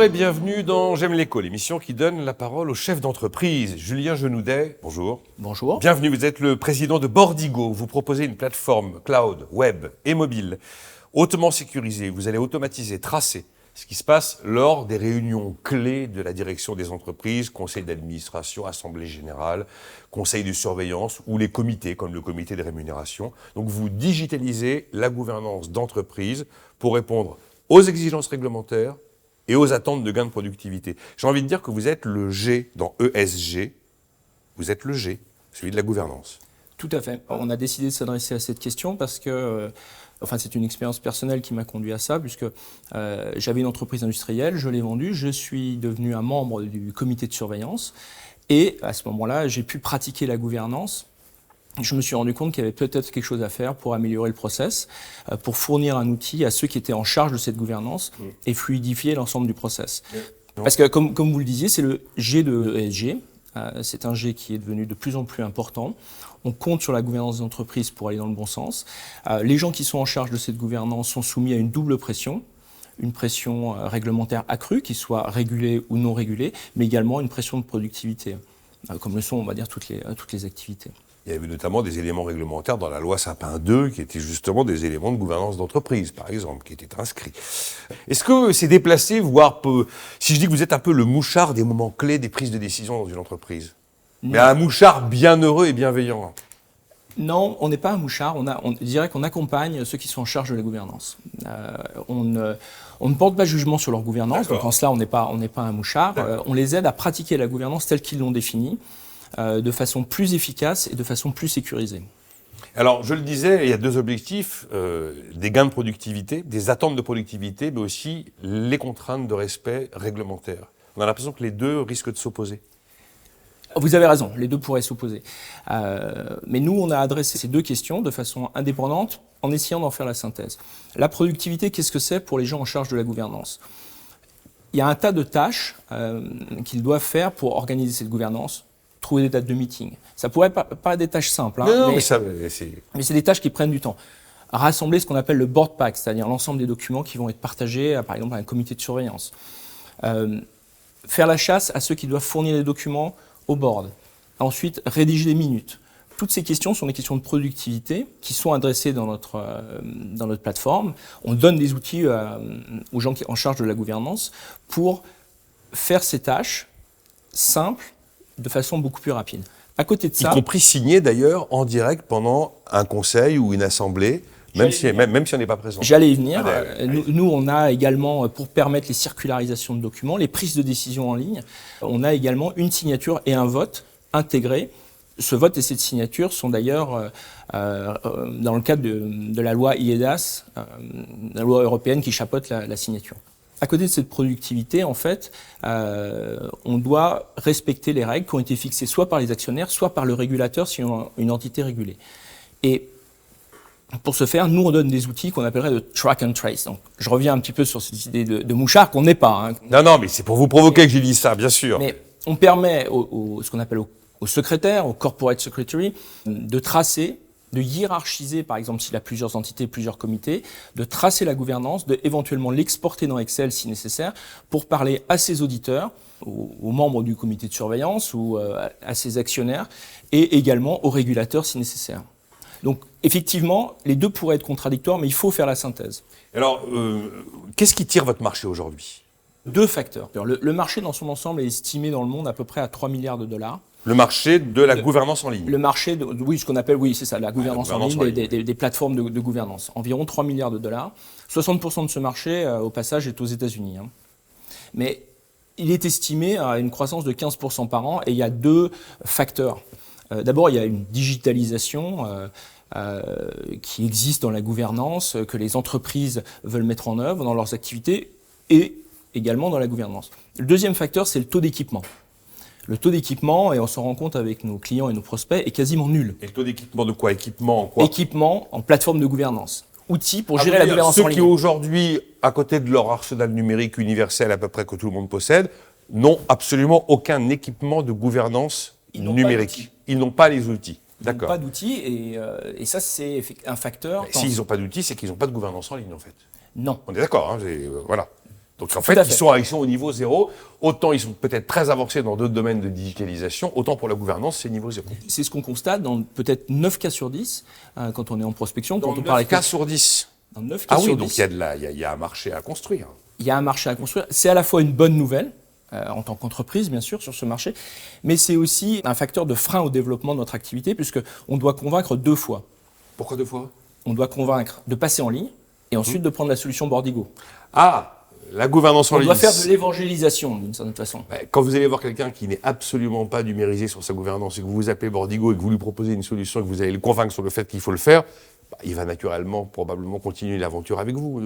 et bienvenue dans J'aime l'éco, l'émission qui donne la parole aux chefs d'entreprise. Julien Genoudet, bonjour. Bonjour. Bienvenue, vous êtes le président de Bordigo. Vous proposez une plateforme cloud, web et mobile, hautement sécurisée. Vous allez automatiser, tracer ce qui se passe lors des réunions clés de la direction des entreprises, conseil d'administration, assemblée générale, conseil de surveillance ou les comités, comme le comité de rémunération. Donc vous digitalisez la gouvernance d'entreprise pour répondre aux exigences réglementaires et aux attentes de gains de productivité. J'ai envie de dire que vous êtes le G dans ESG, vous êtes le G, celui de la gouvernance. Tout à fait. On a décidé de s'adresser à cette question parce que, c'est une expérience personnelle qui m'a conduit à ça, puisque j'avais une entreprise industrielle, je l'ai vendue, je suis devenu un membre du comité de surveillance, et à ce moment-là, j'ai pu pratiquer la gouvernance. Je me suis rendu compte qu'il y avait peut-être quelque chose à faire pour améliorer le process, pour fournir un outil à ceux qui étaient en charge de cette gouvernance et fluidifier l'ensemble du process. Parce que, comme vous le disiez, c'est le G de ESG. C'est un G qui est devenu de plus en plus important. On compte sur la gouvernance d'entreprise pour aller dans le bon sens. Les gens qui sont en charge de cette gouvernance sont soumis à une double pression. Une pression réglementaire accrue, qui soit régulée ou non régulée, mais également une pression de productivité, comme le sont, on va dire, toutes les activités. Il y avait notamment des éléments réglementaires dans la loi Sapin 2 qui étaient justement des éléments de gouvernance d'entreprise, par exemple, qui étaient inscrits. Est-ce que c'est déplacé, voire si je dis que vous êtes un peu le mouchard des moments clés des prises de décision dans une entreprise? Non. Mais un mouchard bienheureux et bienveillant? Non, on n'est pas un mouchard, on dirait qu'on accompagne ceux qui sont en charge de la gouvernance. On ne porte pas jugement sur leur gouvernance, donc en cela on n'est pas un mouchard. On les aide à pratiquer la gouvernance telle qu'ils l'ont définie, de façon plus efficace et de façon plus sécurisée. Alors, je le disais, il y a deux objectifs, des gains de productivité, des attentes de productivité, mais aussi les contraintes de respect réglementaire. On a l'impression que les deux risquent de s'opposer. Vous avez raison, les deux pourraient s'opposer. Mais nous, on a adressé ces deux questions de façon indépendante en essayant d'en faire la synthèse. La productivité, qu'est-ce que c'est pour les gens en charge de la gouvernance? Il y a un tas de tâches qu'ils doivent faire pour organiser cette gouvernance. Trouver des dates de meeting. Ça pourrait pas des tâches simples, mais c'est des tâches qui prennent du temps. Rassembler ce qu'on appelle le board pack, c'est-à-dire l'ensemble des documents qui vont être partagés, par exemple, à un comité de surveillance. Faire la chasse à ceux qui doivent fournir les documents au board. Ensuite, rédiger des minutes. Toutes ces questions sont des questions de productivité qui sont adressées dans notre plateforme. On donne des outils aux gens qui sont en charge de la gouvernance pour faire ces tâches simples, de façon beaucoup plus rapide. À côté de ça, y compris signé d'ailleurs en direct pendant un conseil ou une assemblée, même si on n'est pas présent. J'allais y venir. Nous, on a également, pour permettre les circularisations de documents, les prises de décision en ligne, on a également une signature et un vote intégrés. Ce vote et cette signature sont d'ailleurs dans le cadre de la loi IEDAS, la loi européenne qui chapeaute la signature. À côté de cette productivité, en fait, on doit respecter les règles qui ont été fixées soit par les actionnaires, soit par le régulateur si on a une entité régulée. Et pour ce faire, nous, on donne des outils qu'on appellerait de track and trace. Donc, je reviens un petit peu sur cette idée de mouchard qu'on n'est pas. Non, mais c'est pour vous provoquer que j'ai dit ça, bien sûr. Mais on permet ce qu'on appelle au secrétaire, au corporate secretary, de tracer, de hiérarchiser, par exemple, s'il a plusieurs entités, plusieurs comités, de tracer la gouvernance, de éventuellement l'exporter dans Excel si nécessaire, pour parler à ses auditeurs, aux membres du comité de surveillance ou à ses actionnaires, et également aux régulateurs si nécessaire. Donc, effectivement, les deux pourraient être contradictoires, mais il faut faire la synthèse. Alors, qu'est-ce qui tire votre marché aujourd'hui? Deux facteurs. Le marché dans son ensemble est estimé dans le monde à peu près à 3 milliards de dollars. Le marché de la gouvernance en ligne. Le marché, ce qu'on appelle, c'est ça, la gouvernance en ligne, des plateformes de gouvernance. Environ 3 milliards de dollars. 60% de ce marché, au passage, est aux États-Unis. Mais il est estimé à une croissance de 15% par an et il y a deux facteurs. D'abord, il y a une digitalisation qui existe dans la gouvernance, que les entreprises veulent mettre en œuvre dans leurs activités et également dans la gouvernance. Le deuxième facteur, c'est le taux d'équipement. Le taux d'équipement, et on s'en rend compte avec nos clients et nos prospects, est quasiment nul. Et le taux d'équipement de quoi? Équipement en quoi? Équipement en plateforme de gouvernance. Outils pour gérer la gouvernance en ligne. Ceux qui aujourd'hui, à côté de leur arsenal numérique universel à peu près que tout le monde possède, n'ont absolument aucun équipement de gouvernance numérique. Ils n'ont pas les outils. D'accord. Ils n'ont pas d'outils et ça, c'est un facteur. S'ils n'ont pas d'outils, c'est qu'ils n'ont pas de gouvernance en ligne, en fait. Non. On est d'accord, voilà. Donc en fait, ils sont au niveau 0. Autant ils sont peut-être très avancés dans d'autres domaines de digitalisation, autant pour la gouvernance, c'est niveau 0. C'est ce qu'on constate dans peut-être 9 cas sur 10 quand on est en prospection. Dans quand on 9 parle cas sur 10. Dans 9 cas ah sur oui, 10. donc il y a un marché à construire. Il y a un marché à construire. C'est à la fois une bonne nouvelle, en tant qu'entreprise, bien sûr, sur ce marché, mais c'est aussi un facteur de frein au développement de notre activité, puisqu'on doit convaincre 2 fois. Pourquoi 2 fois? On doit convaincre de passer en ligne et ensuite de prendre la solution Bordigo. Ah, la gouvernance en ligne. On doit faire de l'évangélisation, d'une certaine façon. Quand vous allez voir quelqu'un qui n'est absolument pas numérisé sur sa gouvernance et que vous vous appelez Bordigo et que vous lui proposez une solution et que vous allez le convaincre sur le fait qu'il faut le faire, il va naturellement, probablement continuer l'aventure avec vous.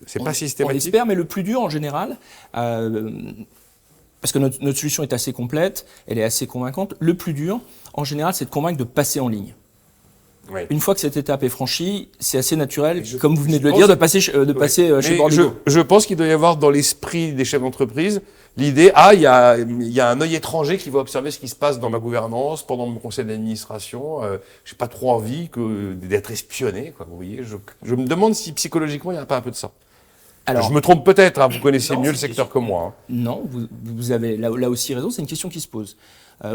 C'est pas systématique. On l'espère, mais le plus dur en général, parce que notre solution est assez complète, elle est assez convaincante, le plus dur, en général, c'est de convaincre de passer en ligne. Oui. Une fois que cette étape est franchie, c'est assez naturel, comme vous venez de le dire, de passer chez Bordigo. Je pense qu'il doit y avoir dans l'esprit des chefs d'entreprise l'idée, il y a un œil étranger qui va observer ce qui se passe dans ma gouvernance, pendant mon conseil d'administration. J'ai pas trop envie d'être espionné, quoi. Vous voyez, je me demande si psychologiquement il n'y a pas un peu de ça. Alors, je me trompe peut-être, vous connaissez mieux le secteur que moi. Non, vous avez là aussi raison, c'est une question qui se pose.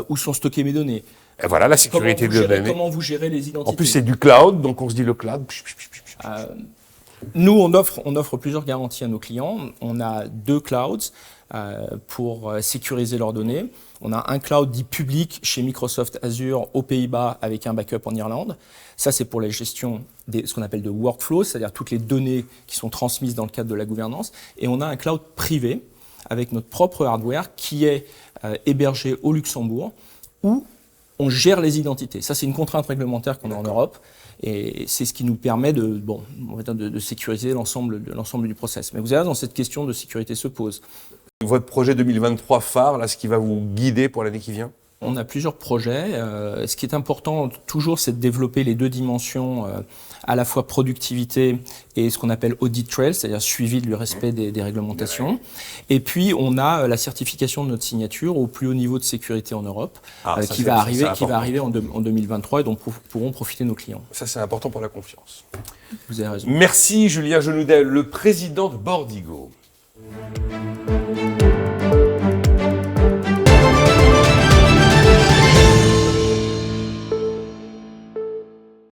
Où sont stockées mes données? Et voilà, la sécurité de données. Comment vous gérez les identités? En plus, c'est du cloud, donc on se dit le cloud. Nous, on offre plusieurs garanties à nos clients. On a 2 clouds pour sécuriser leurs données. On a un cloud dit public chez Microsoft Azure aux Pays-Bas avec un backup en Irlande. Ça, c'est pour la gestion ce qu'on appelle de workflows, c'est-à-dire toutes les données qui sont transmises dans le cadre de la gouvernance. Et on a un cloud privé avec notre propre hardware qui est hébergé au Luxembourg où on gère les identités. Ça, c'est une contrainte réglementaire qu'on a en Europe et c'est ce qui nous permet de sécuriser l'ensemble du process. Mais vous avez raison, cette question de sécurité se pose. Votre projet 2023 phare, là, ce qui va vous guider pour l'année qui vient? On a plusieurs projets. Ce qui est important toujours, c'est de développer les 2 dimensions, à la fois productivité et ce qu'on appelle audit trail, c'est-à-dire suivi du respect des réglementations. Et puis, on a la certification de notre signature au plus haut niveau de sécurité en Europe, qui va arriver en 2023 et dont pourront profiter nos clients. Ça, c'est important pour la confiance. Vous avez raison. Merci Julien Genoudel, le président de Bordigo.